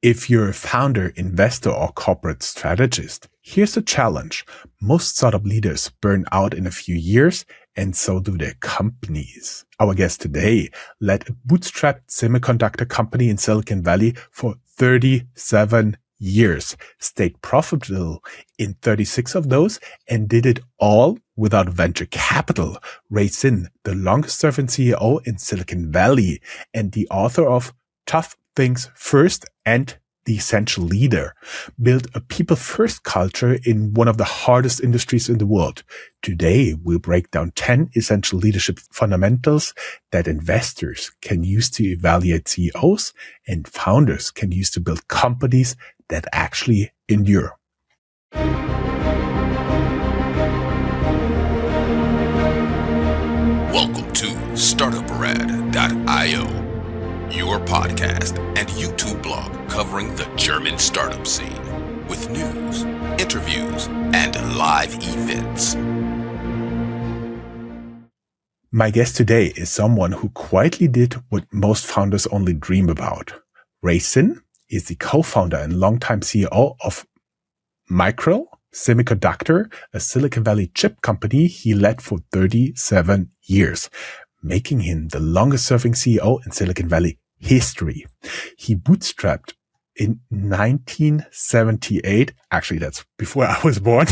If you're a founder, investor, or corporate strategist, here's a challenge. Most startup leaders burn out in a few years, and so do their companies. Our guest today led a bootstrapped semiconductor company in Silicon Valley for 37 years, stayed profitable in 36 of those, and did it all without venture capital. Zinn, the longest-serving CEO in Silicon Valley and the author of Tough Things First and The Essential Leader, built a people-first culture in one of the hardest industries in the world. Today, we'll break down 10 essential leadership fundamentals that investors can use to evaluate CEOs and founders can use to build companies that actually endure. Welcome to Startuprad.io, your podcast and YouTube blog covering the German startup scene with news, interviews, and live events. My guest today is someone who quietly did what most founders only dream about. Zinn is the co-founder and longtime CEO of Micrel Semiconductor, a Silicon Valley chip company he led for 37 years, making him the longest-serving CEO in Silicon Valley history. He bootstrapped in 1978, actually that's before I was born,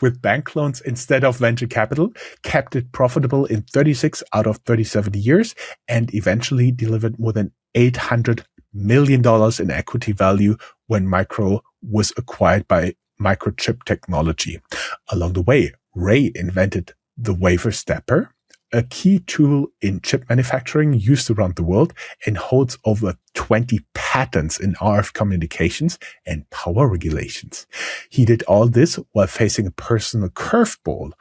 with bank loans instead of venture capital, kept it profitable in 36 out of 37 years, and eventually delivered more than $800 million in equity value when Micro was acquired by Microchip Technology. Along the way, Ray invented the wafer stepper, a key tool in chip manufacturing used around the world, and holds over 20 patents in RF communications and power regulations. He did all this while facing a personal curveball.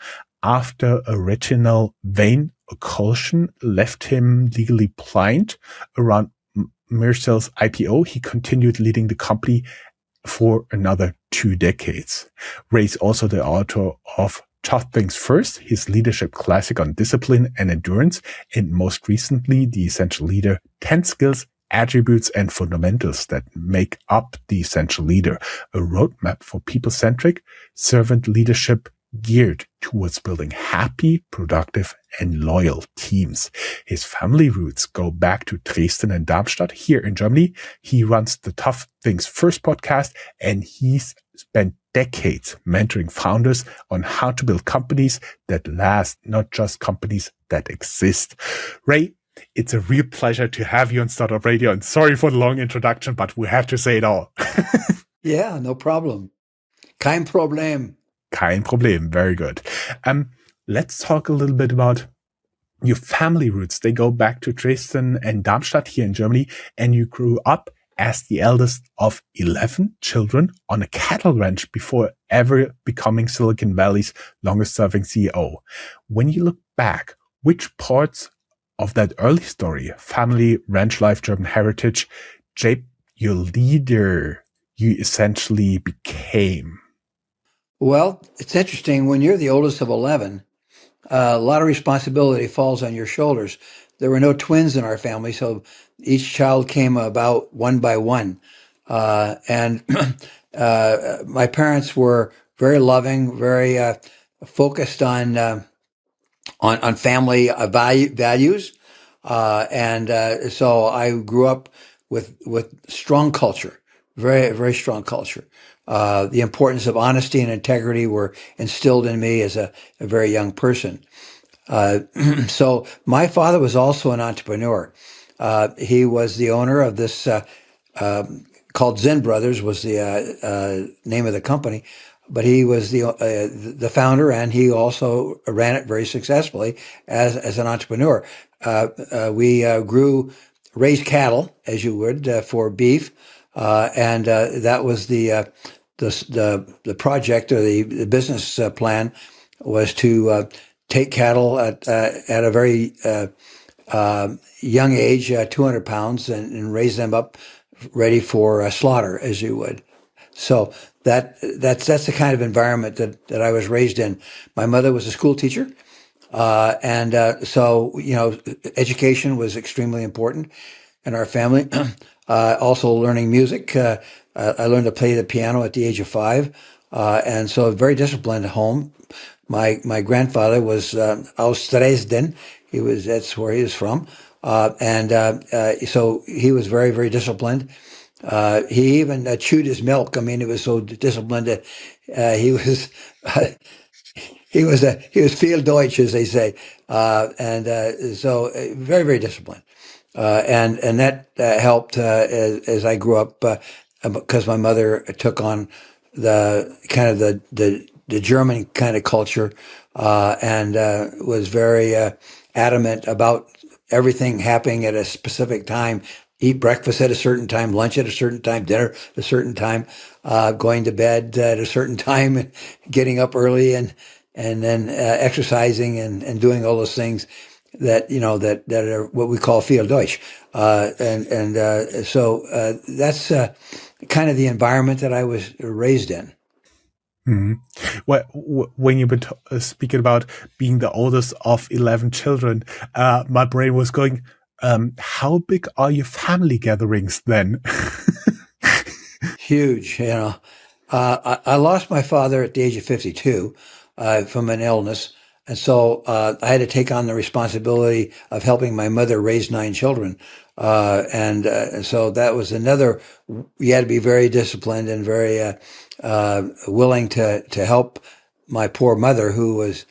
After original vein occlusion left him legally blind around Micrel's IPO, he continued leading the company for another 2 decades. Ray is also the author of Tough Things First, his leadership classic on discipline and endurance, and most recently, The Essential Leader, 10 skills, attributes, and fundamentals that make up the essential leader, a roadmap for people-centric servant leadership geared towards building happy, productive, and loyal teams. His family roots go back to Dresden and Darmstadt here in Germany. He runs the Tough Things First podcast, and he's spent decades mentoring founders on how to build companies that last, not just companies that exist. Ray, it's a real pleasure to have you on Startup Radio, and sorry for the long introduction, but we have to say it all. Yeah, no problem. Kein Problem. Kein Problem. Very good. Let's talk a little bit about your family roots. They go back to Dresden and Darmstadt here in Germany, and you grew up as the eldest of 11 children on a cattle ranch before ever becoming Silicon Valley's longest-serving CEO. When you look back, which parts of that early story, family, ranch life, German heritage, shaped your leader you essentially became? Well, it's interesting. When you're the oldest of 11, a lot of responsibility falls on your shoulders. There were no twins in our family, so each child came about one by one. And my parents were very loving, very focused on family values. So I grew up with strong culture, very, very strong culture. The importance of honesty and integrity were instilled in me as a very young person. So my father was also an entrepreneur. He was the owner of this called Zinn Brothers was the name of the company, but he was the founder, and he also ran it very successfully as an entrepreneur. We raised cattle, as you would, for beef, and that was the project, or the business plan was to take cattle at a very young age, 200 pounds, and raise them up ready for slaughter, as you would. So that's the kind of environment that I was raised in. My mother was a school teacher, so education was extremely important in our family. Also learning music. I learned to play the piano at the age of 5, and so very disciplined at home. My grandfather was aus Dresden. That's where he was from, and so he was very, very disciplined. He even chewed his milk. I mean, he was so disciplined that he was he was viel Deutsch, as they say, and so very, very disciplined. And that helped as I grew up because my mother took on the kind of the German kind of culture and was very adamant about everything happening at a specific time. Eat breakfast at a certain time, lunch at a certain time, dinner at a certain time, going to bed at a certain time, getting up early and then exercising and doing all those things that that are what we call viel Deutsch, so that's kind of the environment that I was raised in. Well, when you were speaking about being the oldest of 11 children, my brain was going, how big are your family gatherings then? Huge, I lost my father at the age of 52 from an illness. And so I had to take on the responsibility of helping my mother raise 9 children. And so that was another, you had to be very disciplined and very willing to help my poor mother, who was,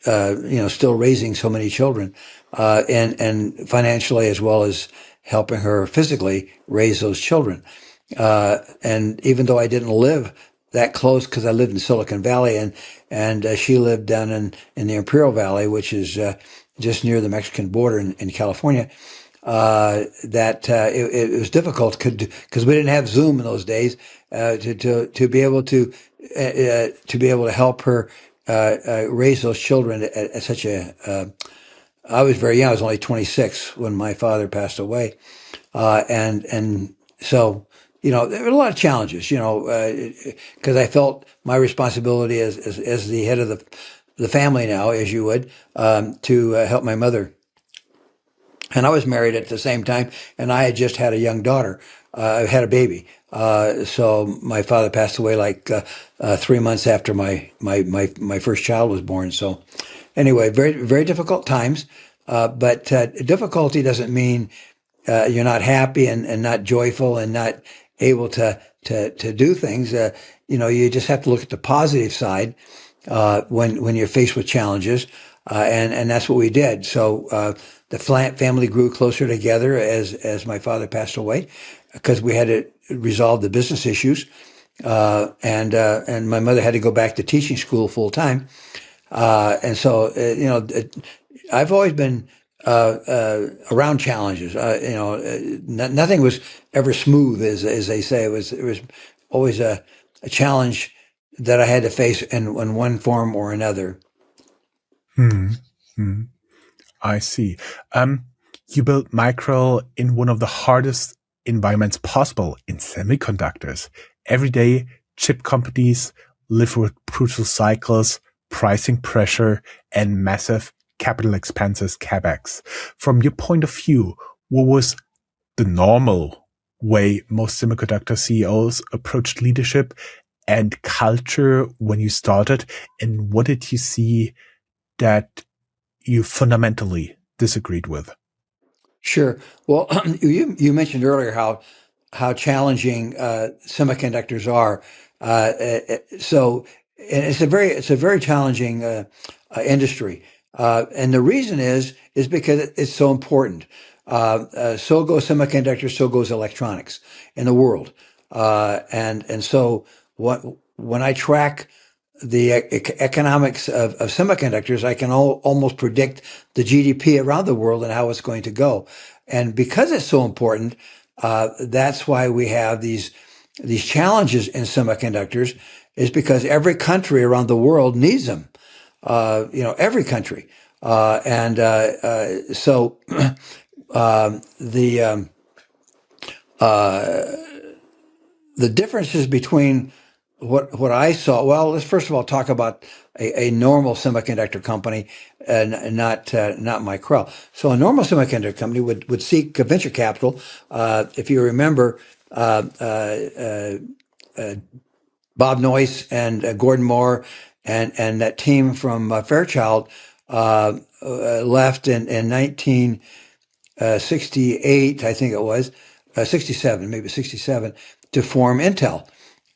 still raising so many children, and financially as well as helping her physically raise those children. And even though I didn't live that close because I lived in Silicon Valley and she lived down in the Imperial Valley, which is just near the Mexican border in California, it was difficult because we didn't have Zoom in those days to be able to help her raise those children at such a. I was very young. I was only 26 when my father passed away, and so. There were a lot of challenges, because I felt my responsibility as the head of the family now, as you would, to help my mother. And I was married at the same time, and I had just had a young daughter. I had a baby. So my father passed away like 3 months after my first child was born. So anyway, very, very difficult times. But difficulty doesn't mean you're not happy and not joyful and not able to do things. You just have to look at the positive side when you're faced with challenges, and that's what we did. So the family grew closer together as my father passed away because we had to resolve the business issues, and my mother had to go back to teaching school full time, and so I've always been around challenges. Nothing was ever smooth, as they say. It was always a challenge that I had to face in one form or another. I see. You built Micrel in one of the hardest environments possible in semiconductors. Every day, chip companies live with brutal cycles, pricing pressure, and massive capital expenses, CapEx. From your point of view, what was the normal way most semiconductor CEOs approached leadership and culture when you started? And what did you see that you fundamentally disagreed with? Sure. Well, you mentioned earlier how challenging semiconductors are. So, and it's a very challenging industry, and the reason is because it's so important. So goes semiconductors, so goes electronics in the world, and so when I track the economics of semiconductors, I can almost predict the GDP around the world and how it's going to go. And because it's so important, that's why we have these challenges in semiconductors, is because every country around the world needs them. Every country. So the differences between what I saw, well, let's first of all talk about a normal semiconductor company, not Micrel. So a normal semiconductor company would seek venture capital. If you remember, Bob Noyce and Gordon Moore and that team from Fairchild left in 1968, I think it was 67, maybe 67, to form Intel.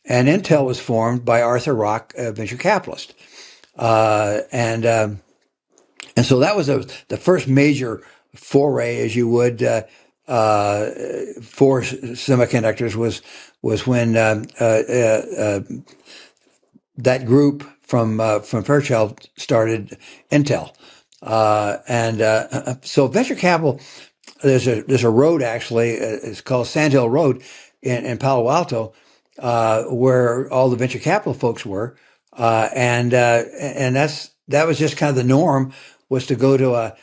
And Intel was formed by Arthur Rock, a venture capitalist. And so that was the first major foray, as you would, for semiconductors was when that group from Fairchild started Intel. So venture capital, there's a road actually, it's called Sand Hill Road in Palo Alto, where all the venture capital folks were, and that was just kind of the norm, was to go to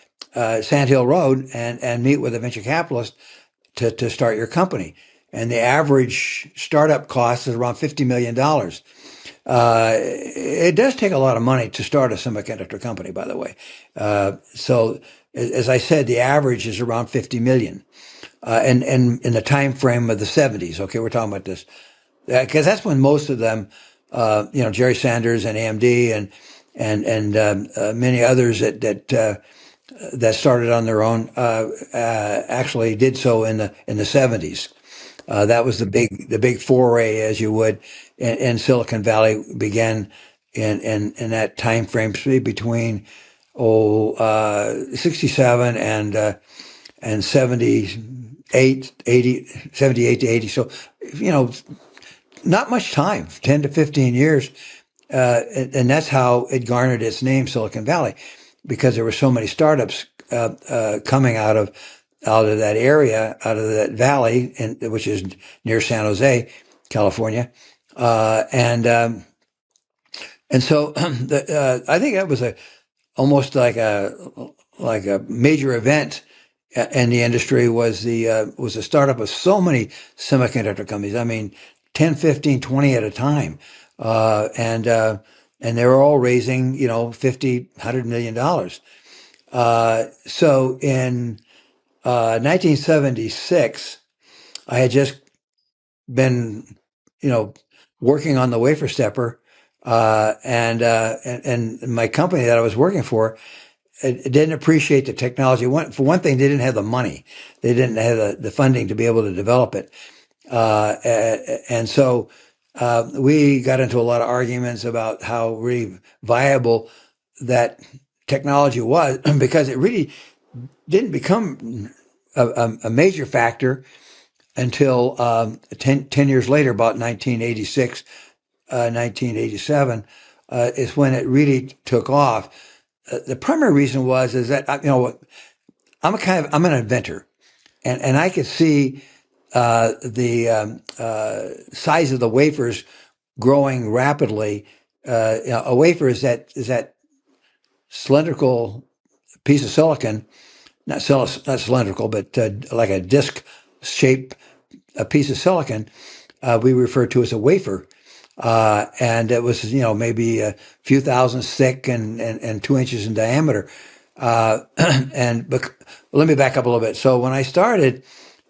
Sand Hill Road and meet with a venture capitalist to start your company. And the average startup cost is around $50 million. It does take a lot of money to start a semiconductor company, by the way. So as I said, the average is around 50 million. And in the time frame of the 70s. Okay, we're talking about this. Because that's when most of them, Jerry Sanders and AMD and many others that started on their own, actually did so in the 70s. That was the big foray, as you would, in Silicon Valley, began in that time frame between 67 and 78, 80, 78 to 80. So, not much time, 10 to 15 years. And that's how it garnered its name, Silicon Valley, because there were so many startups coming out of that area, out of that valley, which is near San Jose, California. And so I think that was almost like a major event in the industry, was the startup of so many semiconductor companies. I mean, 10, 15, 20 at a time. And they were all raising, $50, $100 million. So in 1976, I had just been, working on the wafer stepper, and my company that I was working for, it didn't appreciate the technology. For one thing, they didn't have the money. They didn't have the funding to be able to develop it. And so we got into a lot of arguments about how really viable that technology was, because it really didn't become a major factor until 10 years later, about 1986, 1987, is when it really took off. The primary reason is that I'm an inventor, and I could see the size of the wafers growing rapidly. A wafer is that cylindrical piece of silicon, not cylindrical, but like a disc shaped piece of silicon. We refer to as a wafer. And it was, maybe a few thousand thick and 2 inches in diameter. But let me back up a little bit. So when I started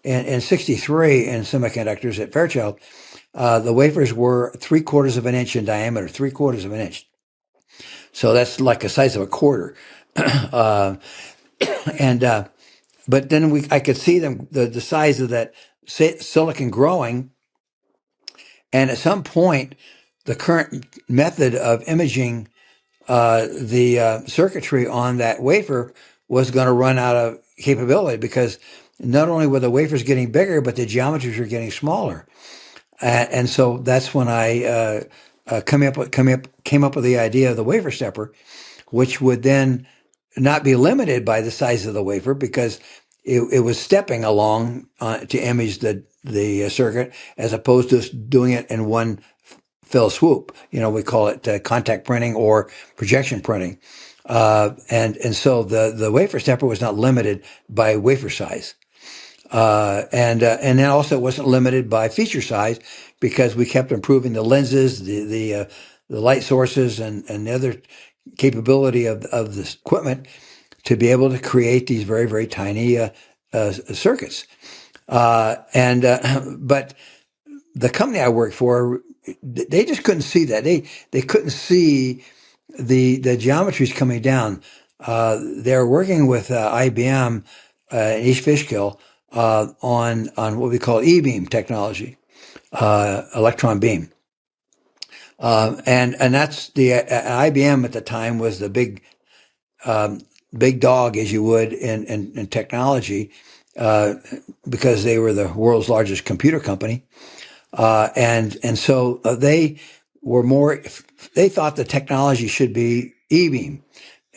in 63 in semiconductors at Fairchild, the wafers were 3/4 of an inch in diameter, 3/4 of an inch. So that's like the size of a quarter. But then I could see the size of that silicon growing. And at some point, the current method of imaging the circuitry on that wafer was going to run out of capability, because not only were the wafers getting bigger, but the geometries were getting smaller. And so that's when I came up with the idea of the wafer stepper, which would then not be limited by the size of the wafer, because it was stepping along to image the circuit, as opposed to just doing it in one fell swoop. We call it contact printing or projection printing. And so the wafer stepper was not limited by wafer size. And then also it wasn't limited by feature size, because we kept improving the lenses, the light sources, and the other capability of this equipment to be able to create these very, very tiny circuits. But the company I worked for, they just couldn't see that. They couldn't see the geometries coming down. They're working with IBM in East Fishkill on what we call e-beam technology, electron beam. And that's the IBM at the time was the big dog, as you would in technology, because they were the world's largest computer company. And so they were more, they thought the technology should be e-beam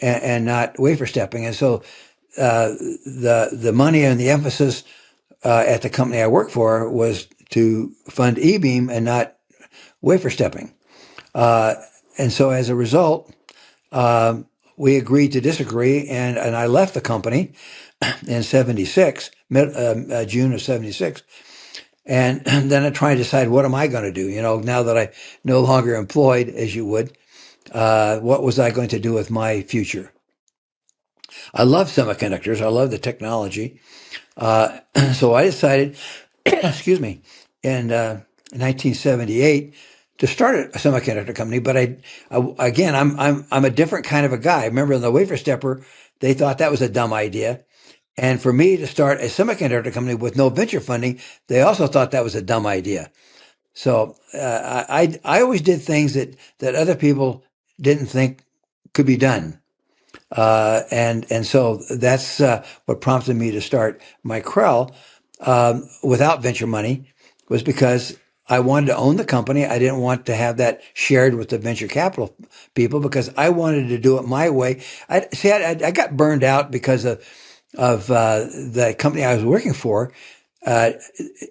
and not wafer stepping. And so the money and the emphasis at the company I worked for was to fund e-beam and not wafer stepping. And so as a result, we agreed to disagree, and I left the company in 76, June of 76. And then I tried to decide, what am I going to do? Now that I'm no longer employed, as you would, what was I going to do with my future? I love semiconductors. I love the technology. So I decided, excuse me, in 1978 to start a semiconductor company. But again, I'm a different kind of a guy. Remember, in the wafer stepper, they thought that was a dumb idea. And for me to start a semiconductor company with no venture funding, they also thought that was a dumb idea. So I always did things that other people didn't think could be done. And so that's what prompted me to start Micrel without venture money, was because I wanted to own the company. I didn't want to have that shared with the venture capital people, because I wanted to do it my way. I got burned out because of the company I was working for. I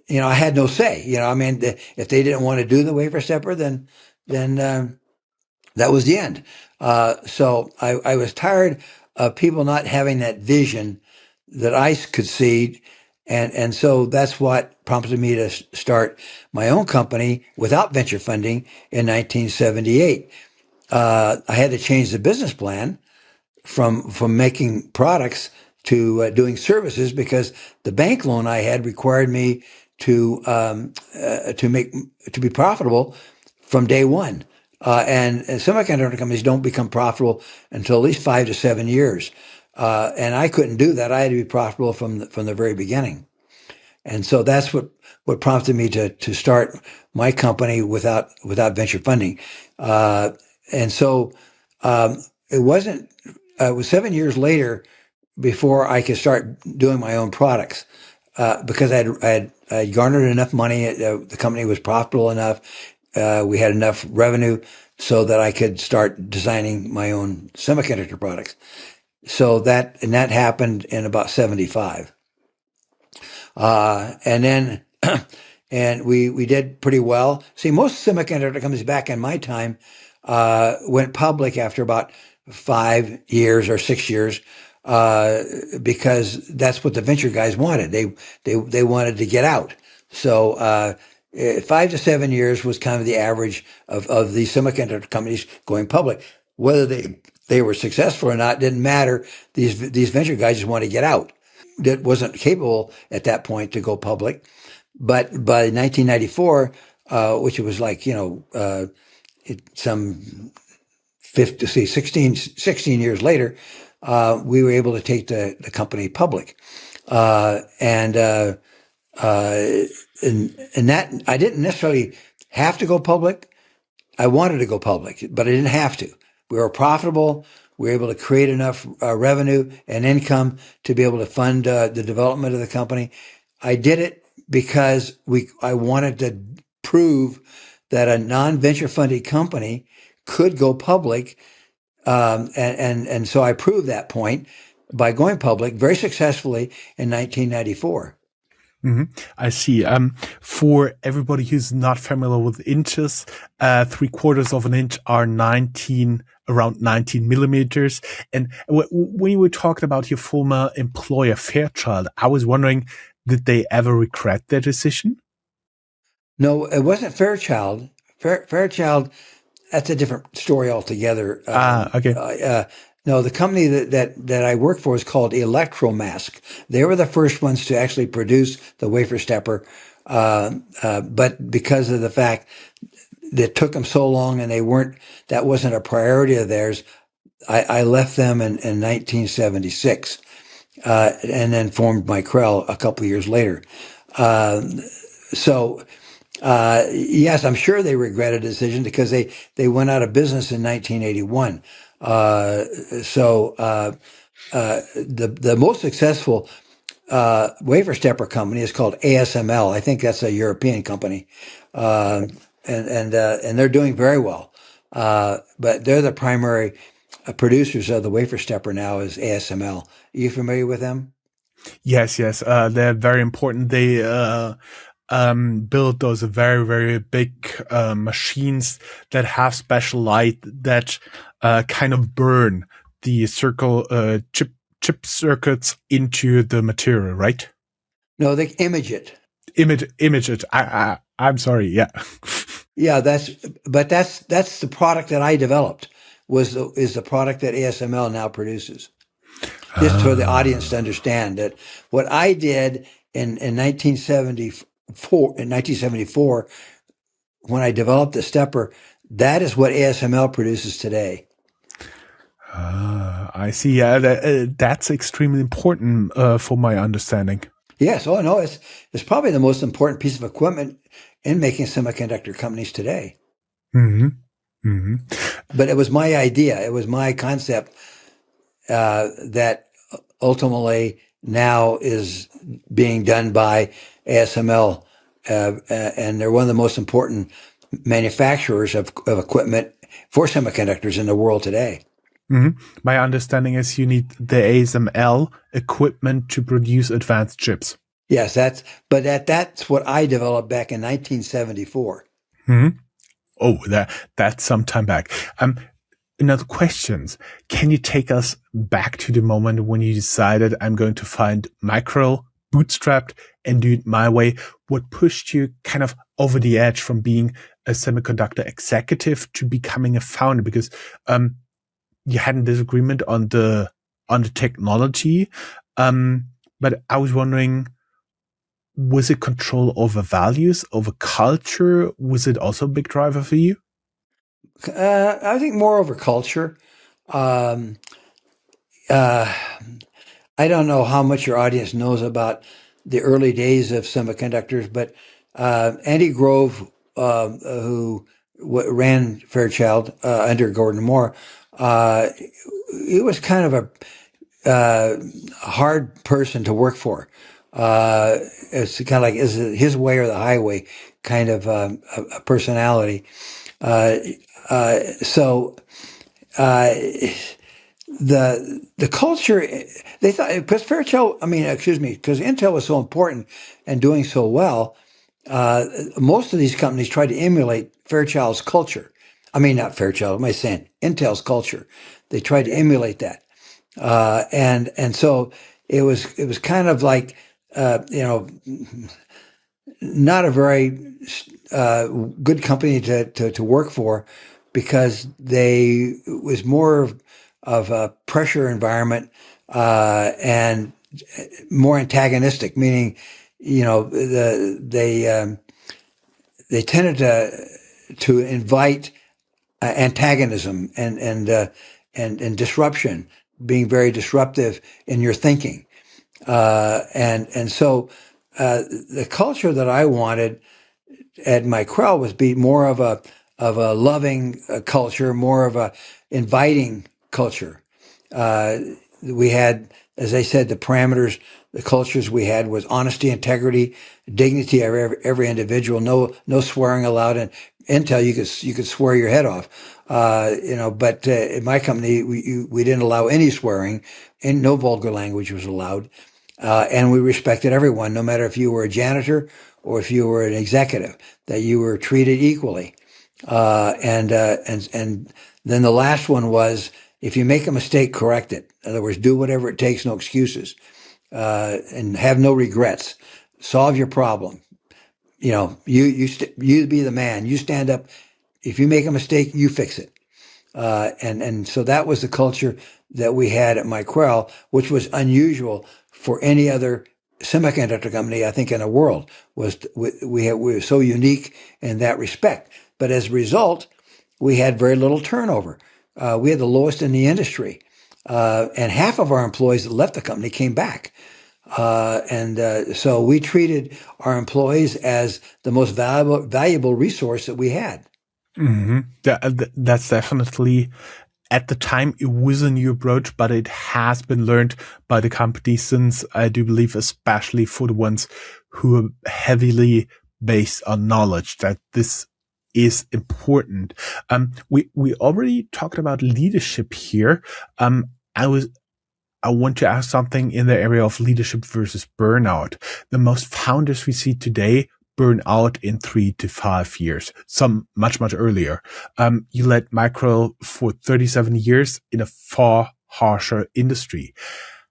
had no say. I mean, if they didn't want to do the wafer stepper, then that was the end. So I was tired of people not having that vision that I could see. And so that's what prompted me to start my own company without venture funding in 1978. I had to change the business plan from making products to doing services, because the bank loan I had required me to be profitable from day one. And semiconductor companies don't become profitable until at least 5 to 7 years. And I couldn't do that. I had to be profitable from the very beginning. And so that's what prompted me to start my company without venture funding. And so it was 7 years later before I could start doing my own products, because I had garnered enough money. The company was profitable enough. We had enough revenue so that I could start designing my own semiconductor products. So that happened in about 75. And then, and we did pretty well. See, most semiconductor companies back in my time, went public after about 5 years or 6 years, because that's what the venture guys wanted. They wanted to get out. So, 5 to 7 years was kind of the average of these semiconductor companies going public. Whether they were successful or not didn't matter. These venture guys just wanted to get out. That wasn't capable at that point to go public. But by 1994, which was like, some 16 years later, we were able to take the company public. And that I didn't necessarily have to go public. I wanted to go public, but I didn't have to. We were profitable. We were able to create enough revenue and income to be able to fund the development of the company. I did it because I wanted to prove that a non-venture funded company could go public, and so I proved that point by going public very successfully in 1994. I see. For everybody who's not familiar with inches, 3/4 of an inch are around 19 millimeters. And when you were talking about your former employer, Fairchild, I was wondering, did they ever regret their decision? No, it wasn't Fairchild. Fairchild, that's a different story altogether. Okay. No, the company that I worked for is called Electromask. They were the first ones to actually produce the wafer stepper, but because of the fact that it took them so long and that wasn't a priority of theirs, I left them in 1976, and then formed Micrel a couple of years later. Uh, so yes, I'm sure they regret a decision because they went out of business in 1981. The most successful wafer stepper company is called ASML. I think that's a European company, uh, and they're doing very well. But they're the primary producers of the wafer stepper now is ASML. Are you familiar with them? Yes, yes. They're very important. They build those very, very big machines that have special light that kind of burn the chip circuits into the material, right? No, they image it. Image it. I'm sorry. Yeah. Yeah, that's the product that I developed is the product that ASML now produces. Just for the audience to understand that what I did in 1974 when I developed the stepper, that is what ASML produces today. I see. Yeah, that's extremely important for my understanding. Yes, oh no, it's probably the most important piece of equipment in making semiconductor companies today. Hmm. Hmm. But it was my idea, it was my concept that ultimately now is being done by ASML, and they're one of the most important manufacturers of equipment for semiconductors in the world today. Hmm. My understanding is you need the ASML equipment to produce advanced chips. Yes, that's what I developed back in 1974. Hmm. Oh, that's some time back. Another questions. Can you take us back to the moment when you decided I'm going to find Micrel, bootstrapped, and do it my way? What pushed you kind of over the edge from being a semiconductor executive to becoming a founder? Because you had a disagreement on the technology, but I was wondering, was it control over values, over culture? Was it also a big driver for you? I think more over culture. Um, uh, I don't know how much your audience knows about the early days of semiconductors, but Andy Grove, who ran Fairchild under Gordon Moore, he was kind of a hard person to work for. It's kind of like is it his way or the highway kind of a personality. Uh, so. Uh, the culture they thought because Fairchild, I mean, excuse me, because Intel was so important and doing so well. Most of these companies tried to emulate Fairchild's culture. I mean, not Fairchild. Am I saying Intel's culture? They tried to emulate that, and so it was kind of like not a very good company to work for because they it was more of a pressure environment and more antagonistic, meaning they tended to invite antagonism and disruption, being very disruptive in your thinking, and so the culture that I wanted at Micrel was be more of a loving culture, more of a inviting culture. Uh, we had, as I said, the parameters, the cultures we had was honesty, integrity, dignity of every individual. No swearing allowed. And Intel, you could swear your head off. But in my company, we didn't allow any swearing, and no vulgar language was allowed. And we respected everyone, no matter if you were a janitor or if you were an executive, that you were treated equally. And then the last one was if you make a mistake, correct it. In other words, do whatever it takes, no excuses, and have no regrets. Solve your problem. you be the man. You stand up. If you make a mistake, you fix it. And so that was the culture that we had at Micrel, which was unusual for any other semiconductor company, I think, in the world. We were so unique in that respect. But as a result, we had very little turnover. We had the lowest in the industry. And half of our employees that left the company came back. So we treated our employees as the most valuable resource that we had. That's definitely, at the time, it was a new approach, but it has been learned by the company since, I do believe, especially for the ones who are heavily based on knowledge, that this is important. We already talked about leadership here. I want to ask something in the area of leadership versus burnout. The most founders we see today burn out in 3 to 5 years, some much, much earlier. You led Micrel for 37 years in a far harsher industry.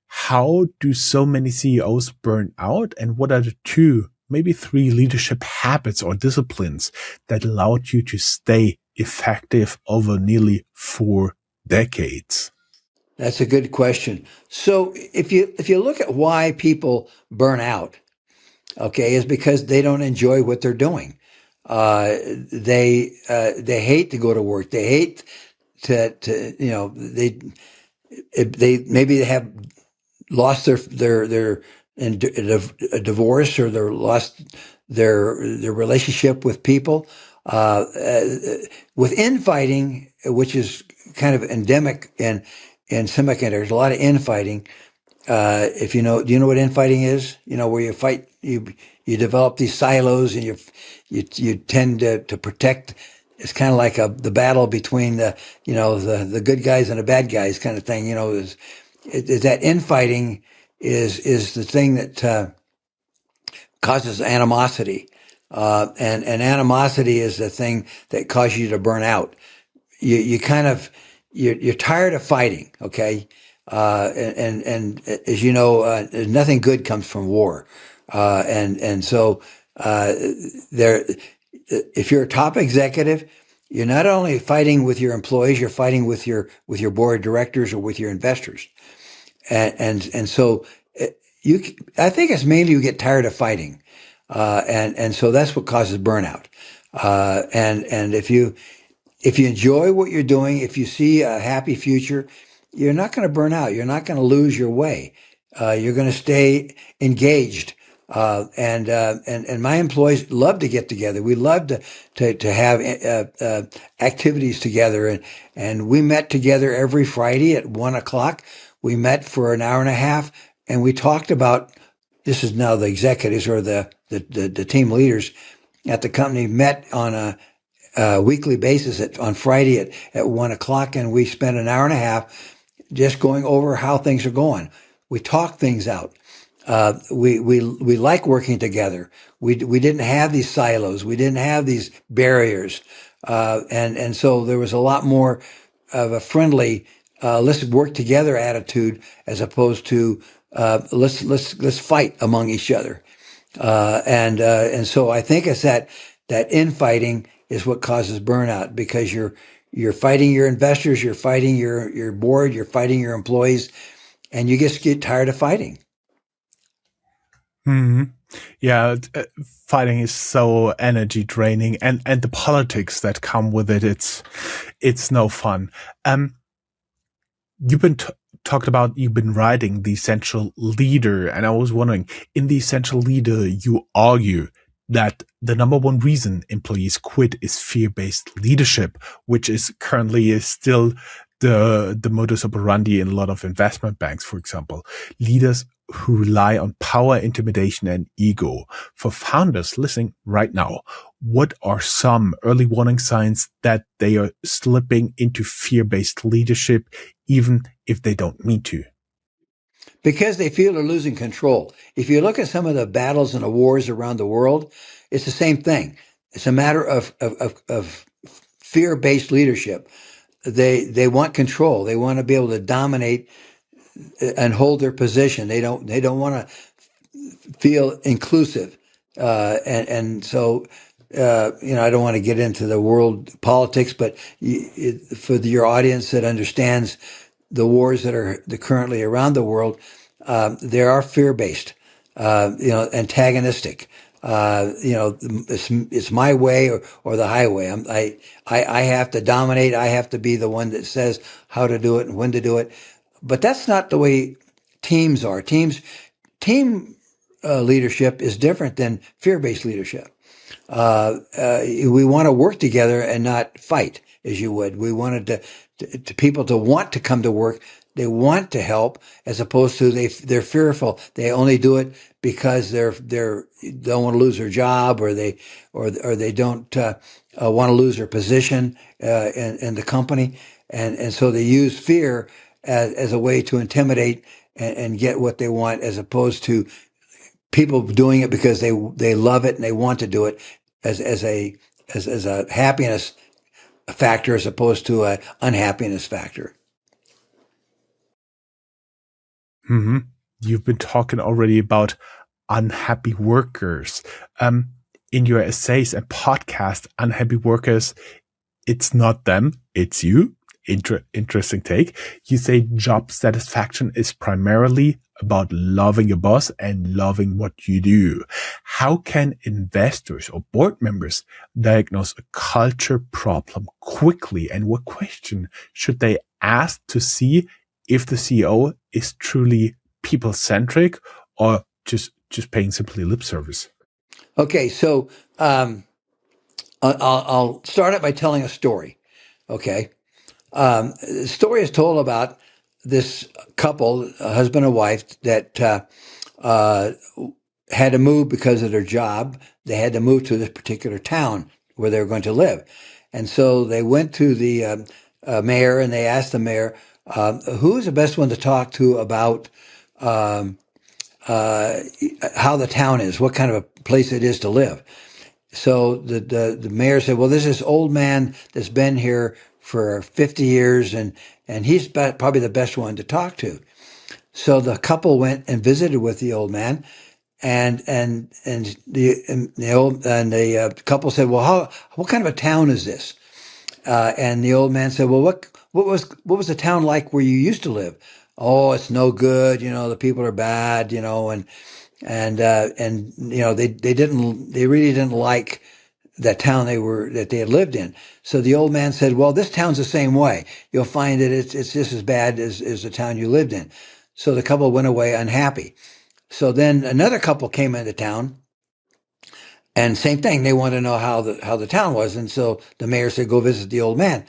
How do so many CEOs burn out? And what are the 2, maybe 3 leadership habits or disciplines that allowed you to stay effective over nearly 4 decades? That's a good question. So if you look at why people burn out, okay, is because they don't enjoy what they're doing. They hate to go to work. They hate to they maybe they have lost their in a divorce, or they lost their relationship with people. With infighting, which is kind of endemic in semiconductors, a lot of infighting. Do you know what infighting is? Where you fight, you develop these silos, and you tend to protect. It's kind of like the battle between the good guys and the bad guys kind of thing. Is that infighting is the thing that causes animosity, and animosity is the thing that causes you to burn out. You're tired of fighting, okay? And as you know, nothing good comes from war, so there. If you're a top executive, you're not only fighting with your employees, you're fighting with your board of directors or with your investors, and so I think it's mainly you get tired of fighting, and so that's what causes burnout, and if you enjoy what you're doing, if you see a happy future, you're not going to burn out. You're not going to lose your way. You're going to stay engaged. And my employees love to get together. We love to have activities together. And we met together every Friday at 1:00. We met for an hour and a half, and we talked about, this is now the executives or the team leaders at the company met on a weekly basis on Friday at 1:00, and we spent an hour and a half just going over how things are going. We talk things out. We like working together. We didn't have these silos. We didn't have these barriers. And so there was a lot more of a friendly, let's work together attitude, as opposed to, let's fight among each other. And so I think it's that infighting is what causes burnout, because you're fighting your investors, you're fighting your board, you're fighting your employees, and you just get tired of fighting. Yeah, fighting is so energy draining, and the politics that come with it, it's no fun. You've been talked about, you've been writing The Essential Leader, and I was wondering, in The Essential Leader, you argue that the number one reason employees quit is fear-based leadership, which is currently still the modus operandi in a lot of investment banks, for example. Leaders who rely on power, intimidation, and ego. For founders listening right now, what are some early warning signs that they are slipping into fear-based leadership, even if they don't mean to? Because they feel they're losing control. If you look at some of the battles and the wars around the world, it's the same thing. It's a matter of fear-based leadership. They want control. They want to be able to dominate and hold their position. They don't want to feel inclusive. And so, I don't want to get into the world politics, but for your audience that understands the wars that are currently around the world, they are fear-based, antagonistic. It's my way or the highway. I have to dominate. I have to be the one that says how to do it and when to do it. But that's not the way teams are. Team leadership is different than fear-based leadership. We want to work together and not fight as you would. We wanted to people to want to come to work. They want to help as opposed to they're fearful. They only do it because they don't want to lose their job or they don't want to lose their position in the company. And so they use fear as a way to intimidate and get what they want as opposed to people doing it because they love it and they want to do it as a happiness factor as opposed to a unhappiness factor. Mm-hmm. You've been talking already about unhappy workers. In your essays and podcast, unhappy workers, it's not them, it's you. Interesting take. You say job satisfaction is primarily about loving your boss and loving what you do. How can investors or board members diagnose a culture problem quickly? And what question should they ask to see if the CEO is truly people-centric or just paying simply lip service? Okay, so I'll start it by telling a story. Okay. The story is told about this couple, a husband and wife, that had to move because of their job. They had to move to this particular town where they were going to live. And so they went to the mayor and they asked the mayor, who's the best one to talk to about how the town is, what kind of a place it is to live. So the mayor said, well, there's this old man that's been here for 50 years and he's probably the best one to talk to. So the couple went and visited with the old man and the couple said, well, what kind of a town is this? And the old man said, well, what was the town like where you used to live? Oh, it's no good. The people are bad, and they really didn't like that town that they had lived in. So the old man said, well, this town's the same way. You'll find that it's just as bad as the town you lived in. So the couple went away unhappy. So then another couple came into town and same thing. They wanted to know how the town was. And so the mayor said, go visit the old man.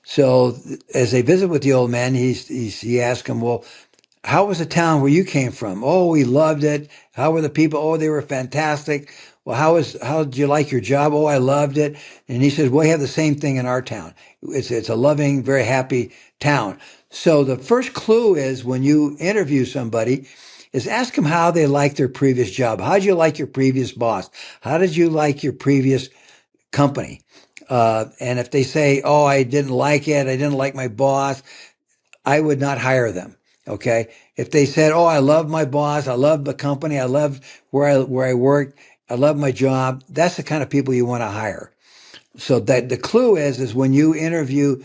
So as they visit with the old man, he asked him, well, how was the town where you came from? Oh, we loved it. How were the people? Oh, they were fantastic. Well, how did you like your job? Oh, I loved it. And he says, well, we have the same thing in our town. It's a loving, very happy town. So the first clue is when you interview somebody is ask them how they liked their previous job. How did you like your previous boss? How did you like your previous company? And if they say, oh, I didn't like it. I didn't like my boss. I would not hire them. Okay. If they said, oh, I love my boss. I love the company. I love where I work. I love my job. That's the kind of people you want to hire. So that the clue is when you interview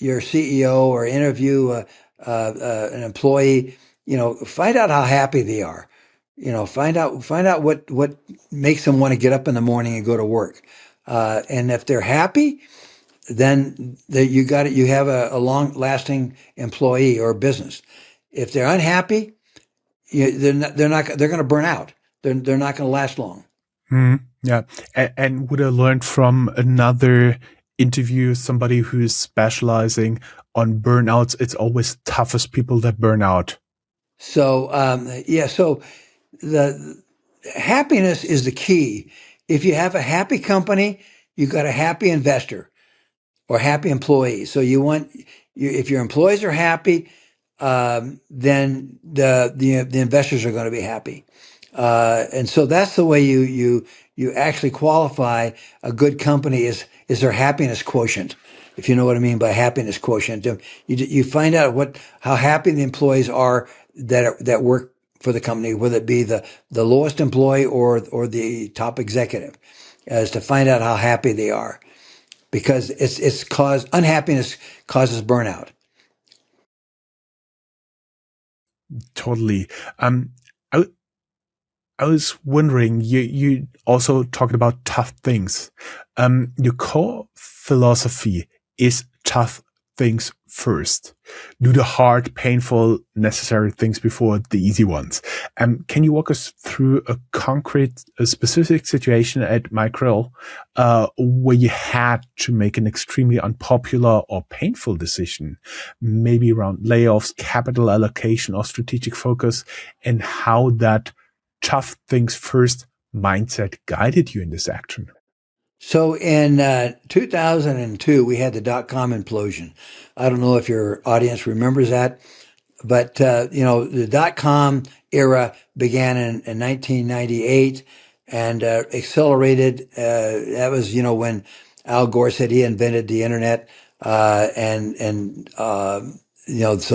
your CEO or interview an employee, find out how happy they are. Find out what makes them want to get up in the morning and go to work. And if they're happy, then you have a long lasting employee or business. If they're unhappy, they're going to burn out. They're not going to last long. Yeah. And would I learn from another interview, somebody who's specializing on burnouts? It's always toughest people that burn out. So, so the happiness is the key. If you have a happy company, you've got a happy investor or happy employees. So if your employees are happy, then the investors are going to be happy. And so that's the way you actually qualify a good company is their happiness quotient. If you know what I mean by happiness quotient, you find out how happy the employees are that work for the company, whether it be the lowest employee or the top executive, is to find out how happy they are, because it's caused unhappiness causes burnout. Totally. I, I was wondering, you also talked about tough things. Your core philosophy is tough things first. Do the hard, painful, necessary things before the easy ones. Can you walk us through a specific situation at Micrel, where you had to make an extremely unpopular or painful decision, maybe around layoffs, capital allocation, or strategic focus, and how that tough things first mindset guided you in this action? So in 2002, we had the dot-com implosion. I don't know if your audience remembers that, but the dot-com era began in 1998 and accelerated. That was when Al Gore said he invented the internet, so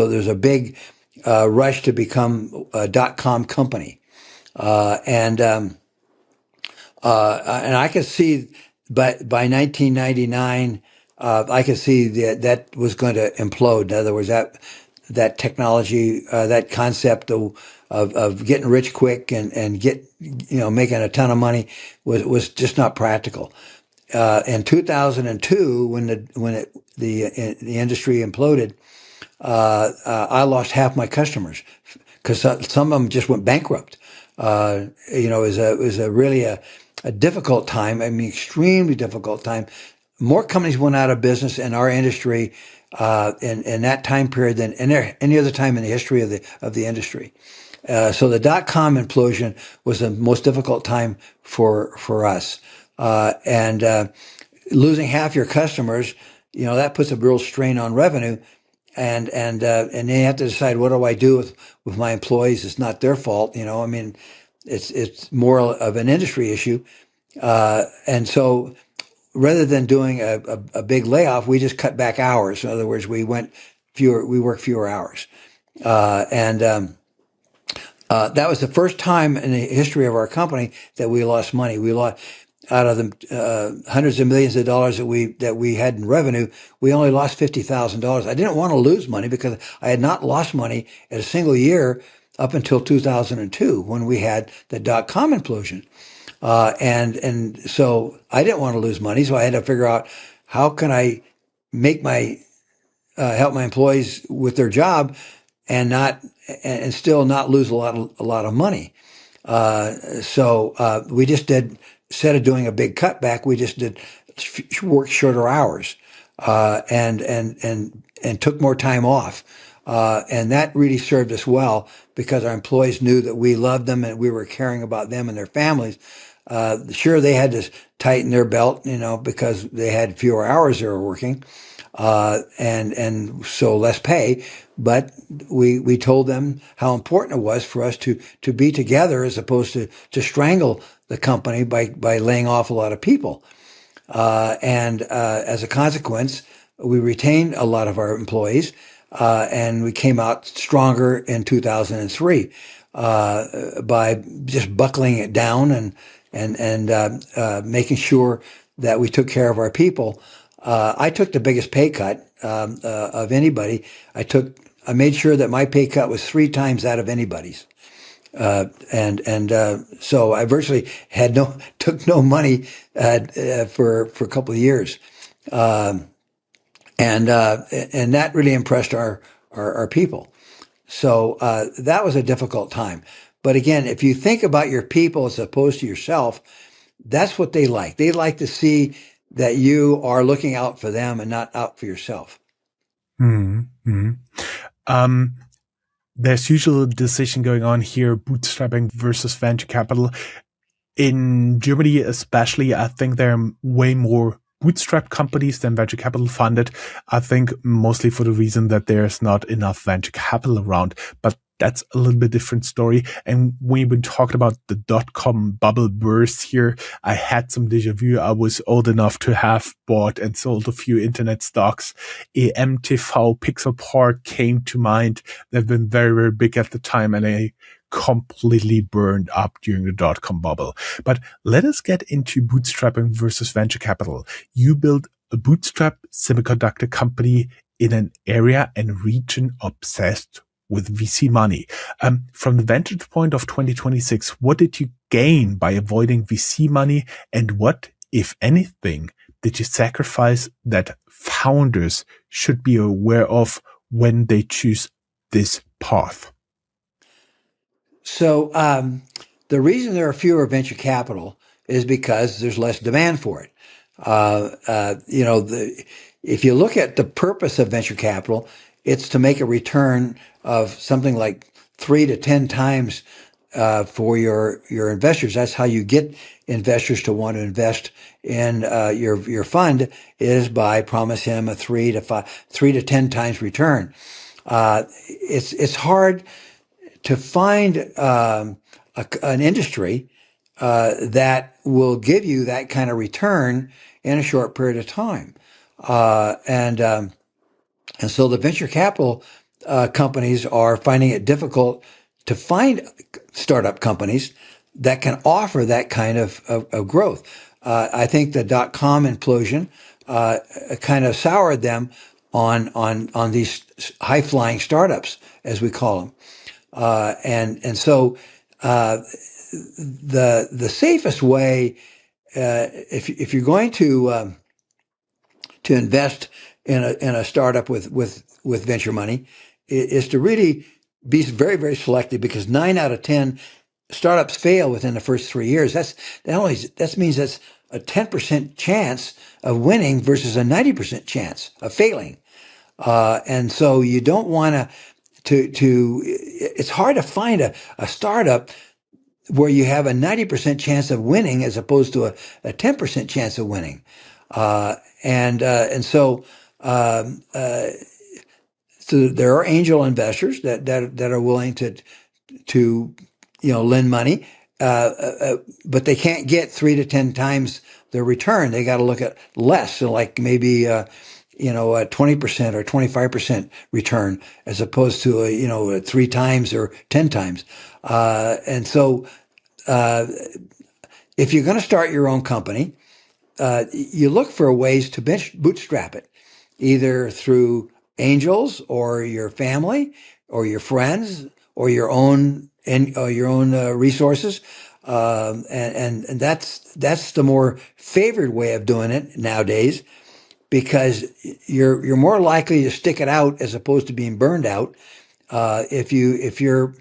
there's a big rush to become a dot-com company, and I could see, but by 1999, I could see that was going to implode. In other words, that technology, that concept of getting rich quick and making a ton of money was just not practical. In 2002, when the industry imploded, I lost half my customers because some of them just went bankrupt. It was really a difficult time. I mean, extremely difficult time. More companies went out of business in our industry in that time period than any other time in the history of the industry. So the dot-com implosion was the most difficult time for us, and losing half your customers, that puts a real strain on revenue. And then you have to decide, what do I do with my employees? It's not their fault, I mean, it's more of an industry issue. And so rather than doing a big layoff, we just cut back hours. In other words, we worked fewer hours. That was the first time in the history of our company that we lost money. We lost, out of the hundreds of millions of dollars that we had in revenue, we only lost $50,000. I didn't want to lose money because I had not lost money in a single year up until 2002 when we had the dot-com implosion. And so I didn't want to lose money, so I had to figure out how can I make help my employees with their job and still not lose a lot of money. So we just did, instead of doing a big cutback, we just did work shorter hours, and took more time off. And that really served us well because our employees knew that we loved them and we were caring about them and their families. Sure, they had to tighten their belt, because they had fewer hours they were working, and so less pay. But we told them how important it was for us to be together as opposed to strangle the company by laying off a lot of people. And as a consequence, we retained a lot of our employees, and we came out stronger in 2003 by just buckling it down and making sure that we took care of our people. I took the biggest pay cut of anybody. I made sure that my pay cut was 3 times that of anybody's. So I virtually took no money for a couple of years, and that really impressed our people. So that was a difficult time. But again, if you think about your people as opposed to yourself, that's what they like. They like to see that you are looking out for them and not out for yourself. Mm-hmm. There's usually a decision going on here, bootstrapping versus venture capital. In Germany, especially, I think there are way more bootstrap companies than venture capital funded. I think mostly for the reason that there's not enough venture capital around. But that's a little bit different story. And when you've been talking about the dot-com bubble burst here, I had some déjà vu. I was old enough to have bought and sold a few internet stocks. EMTV, Pixelpark came to mind. They've been very, very big at the time, and they completely burned up during the dot-com bubble. But let us get into bootstrapping versus venture capital. You built a bootstrap semiconductor company in an area and region obsessed with VC money. From the vantage point of 2026, what did you gain by avoiding VC money, and what, if anything, did you sacrifice that founders should be aware of when they choose this path? So the reason there are fewer venture capital is because there's less demand for it. If you look at the purpose of venture capital, it's to make a return of something like 3 to 10 times for your investors. That's how you get investors to want to invest in your fund, is by promising them a 3 to 10 times return. It's hard to find an industry that will give you that kind of return in a short period of time. And so the venture capital companies are finding it difficult to find startup companies that can offer that kind of growth. I think the dot-com implosion kind of soured them on these high-flying startups, as we call them. So the safest way, if you're going to invest in a startup with venture money, is to really be very, very selective, because 9 out of 10 startups fail within the first 3 years. That means that's a 10% chance of winning versus a 90% chance of failing. And so you don't want it's hard to find a startup where you have a 90% chance of winning as opposed to a 10% chance of winning. So there are angel investors that are willing to lend money, but they can't get 3 to 10 times the return. They got to look at less, so like maybe a 20% or 25% return, as opposed to a 3 times or 10 times. If you're going to start your own company, you look for ways to bootstrap it, either through angels or your family or your friends or your own resources. And that's the more favored way of doing it nowadays, because you're more likely to stick it out as opposed to being burned out. If you're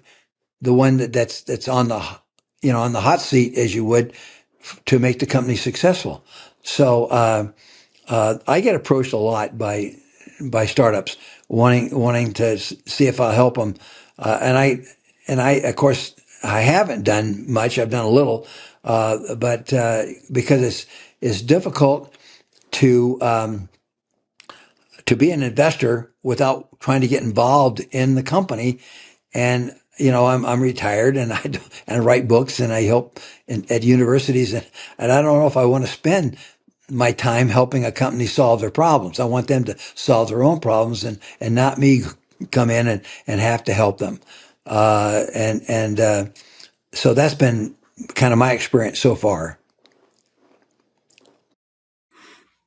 the one that's on the hot seat, as you would, to make the company successful. So I get approached a lot by startups wanting to see if I'll help them, and I of course I haven't done much. I've done a little, but because it's difficult to be an investor without trying to get involved in the company. And I'm retired, and I write books, and I help at universities, and I don't know if I want to spend my time helping a company solve their problems. I want them to solve their own problems, and not me come in and have to help them. So that's been kind of my experience so far.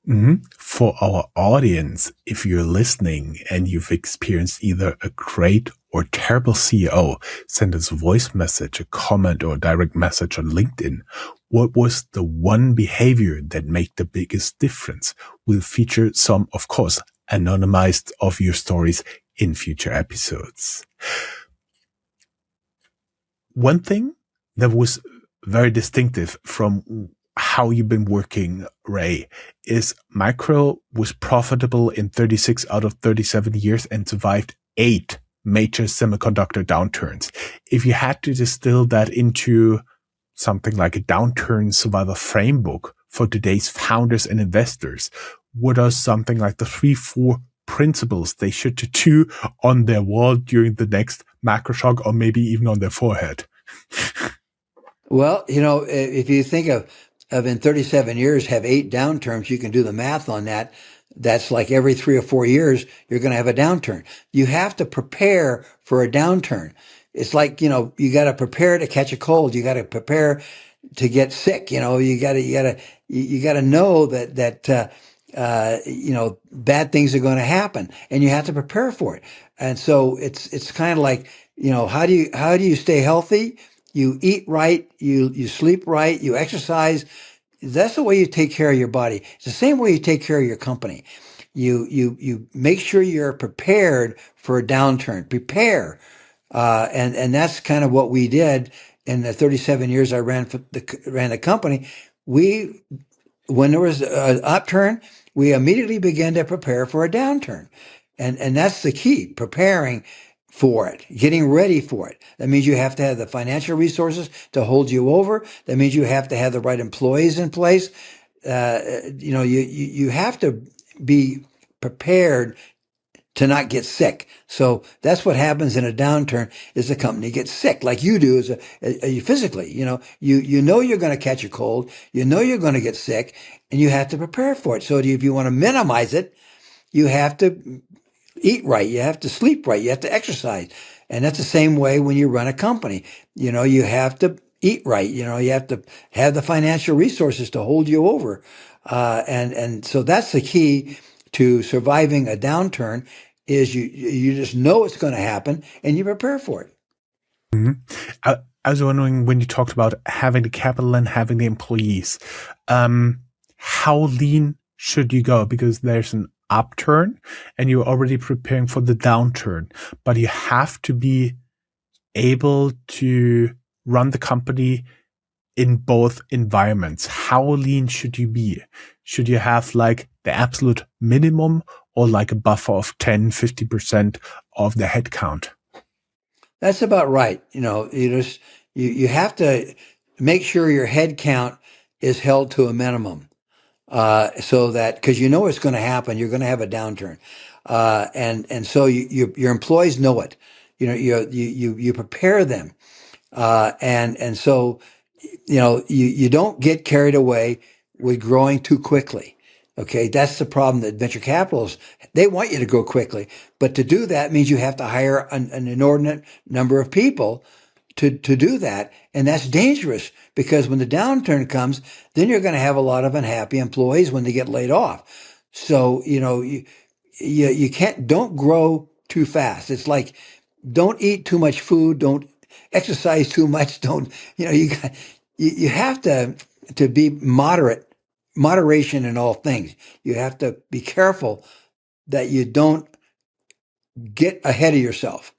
Mm-hmm. For our audience, if you're listening and you've experienced either a great or terrible CEO, send us a voice message, a comment, or a direct message on LinkedIn. What was the one behavior that made the biggest difference? We'll feature some, of course, anonymized of your stories in future episodes. One thing that was very distinctive from how you've been working, Ray, is Micrel was profitable in 36 out of 37 years and survived 8 major semiconductor downturns. If you had to distill that into something like a downturn survivor framework for today's founders and investors, what are something like the 3-4 principles they should tattoo on their wall during the next macro shock, or maybe even on their forehead? Well, if you think of in 37 years, have 8 downturns, you can do the math on that. That's like every 3 or 4 years, you're going to have a downturn. You have to prepare for a downturn. It's like, you got to prepare to catch a cold. You got to prepare to get sick. You got to know that bad things are going to happen, and you have to prepare for it. And so it's kind of like, how do you stay healthy? You eat right, you sleep right, you exercise. That's the way you take care of your body. It's the same way you take care of your company. You make sure you're prepared for a downturn. Prepare, and that's kind of what we did in the 37 years I ran the company. When there was an upturn, we immediately began to prepare for a downturn, and that's the key: preparing for it, getting ready for it. That means you have to have the financial resources to hold you over. That means you have to have the right employees in place. You have to be prepared to not get sick. So that's what happens in a downturn: is the company gets sick, like you do physically. You know you're going to catch a cold, you know you're going to get sick, and you have to prepare for it. So if you want to minimize it, you have to eat right, you have to sleep right, you have to exercise. And that's the same way when you run a company. You have to eat right, you have to have the financial resources to hold you over. And so that's the key to surviving a downturn: is you just know it's going to happen and you prepare for it. Mm-hmm. I was wondering, when you talked about having the capital and having the employees, how lean should you go? Because there's an upturn and you're already preparing for the downturn, but you have to be able to run the company in both environments. How lean should you be? Should you have like the absolute minimum, or like a buffer of 10-50% of the headcount? That's about right. You have to make sure your headcount is held to a minimum. So that, because it's going to happen, you're going to have a downturn, and so your employees know it. You prepare them, and so you don't get carried away with growing too quickly. Okay, that's the problem that venture capitalists, they want you to grow quickly, but to do that means you have to hire an inordinate number of people to do that. And that's dangerous, because when the downturn comes, then you're going to have a lot of unhappy employees when they get laid off. So, you don't grow too fast. It's like, don't eat too much food. Don't exercise too much. You have to be moderation in all things. You have to be careful that you don't get ahead of yourself.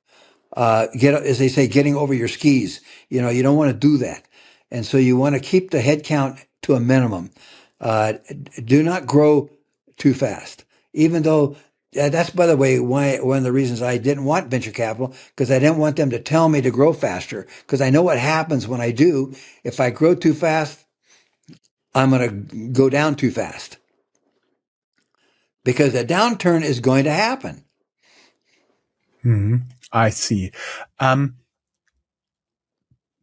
As they say, getting over your skis. You don't want to do that. And so you want to keep the head count to a minimum. Do not grow too fast. Even though, that's, by the way, one of the reasons I didn't want venture capital, because I didn't want them to tell me to grow faster, because I know what happens when I do. If I grow too fast, I'm going to go down too fast, because a downturn is going to happen. I see.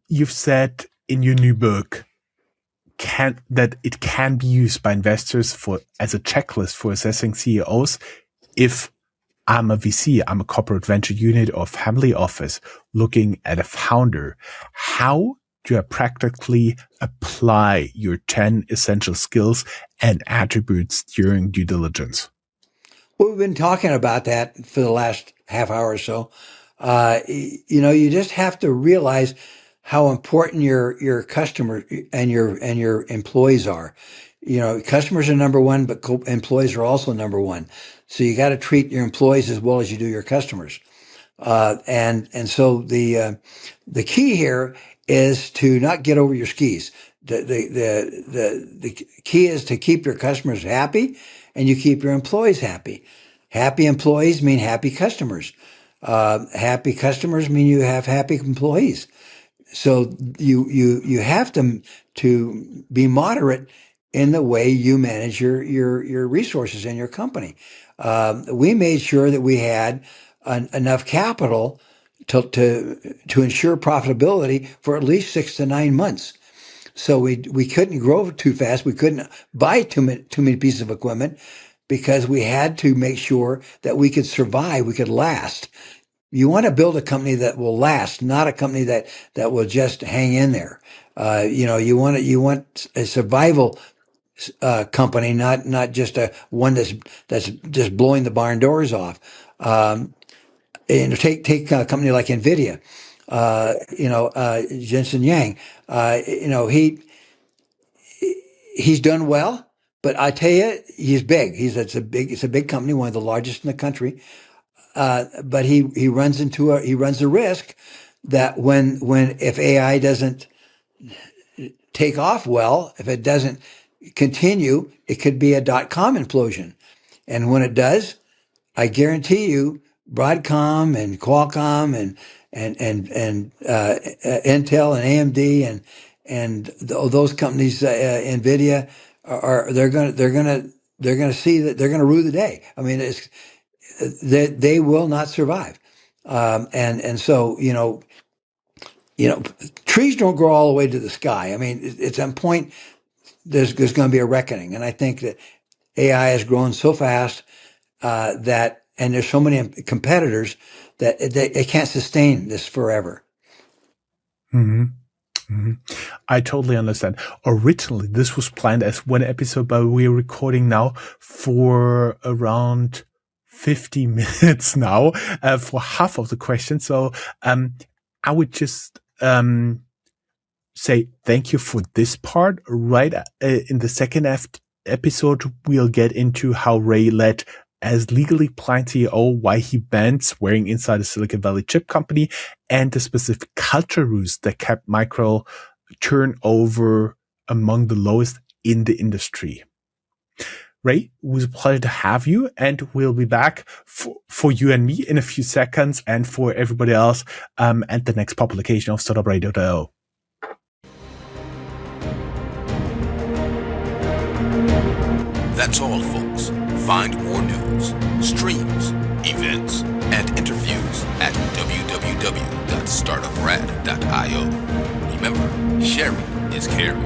You've said in your new book that it can be used by investors as a checklist for assessing CEOs. If I'm a VC, I'm a corporate venture unit or family office looking at a founder, how do I practically apply your 10 essential skills and attributes during due diligence? Well, we've been talking about that for the last half hour or so. You just have to realize how important your customer and your employees are. Customers are number one, but employees are also number one. So you got to treat your employees as well as you do your customers. And so the key here is to not get over your skis. The key is to keep your customers happy, and you keep your employees happy. Happy employees mean happy customers. Happy customers mean you have happy employees. So you have to be moderate in the way you manage your resources in your company. We made sure that we had enough capital to ensure profitability for at least 6 to 9 months. So we couldn't grow too fast. We couldn't buy too many pieces of equipment because we had to make sure that we could survive, we could last. You want to build a company that will last, not a company that will just hang in there. You want a survival company, not just a one that's just blowing the barn doors off. Take a company like Nvidia. Jensen Yang. He's done well, but I tell you, he's big. It's a big company, one of the largest in the country. But he runs the risk that if AI doesn't take off well, if it doesn't continue, it could be a .com implosion. And when it does, I guarantee you, Broadcom and Qualcomm and Intel and AMD and those companies, Nvidia, they're going to see that they're going to rue the day. I mean, they will not survive. And so trees don't grow all the way to the sky. I mean, at some point there's going to be a reckoning, and I think that AI has grown so fast and there's so many competitors that they can't sustain this forever. Mm-hmm. Mm-hmm. I totally understand. Originally, this was planned as one episode, but we're recording now for around 50 minutes now for half of the questions. So I would just say thank you for this part. Right in the second episode, we'll get into how Ray led as legally blind CEO, why he banned swearing inside a Silicon Valley chip company, and the specific culture rules that kept Micrel turnover among the lowest in the industry. Ray, it was a pleasure to have you, and we'll be back for you and me in a few seconds, and for everybody else at the next publication of Startuprad.io. That's all, folks. Find more news, streams, events, and interviews at www.startuprad.io. Remember, sharing is caring.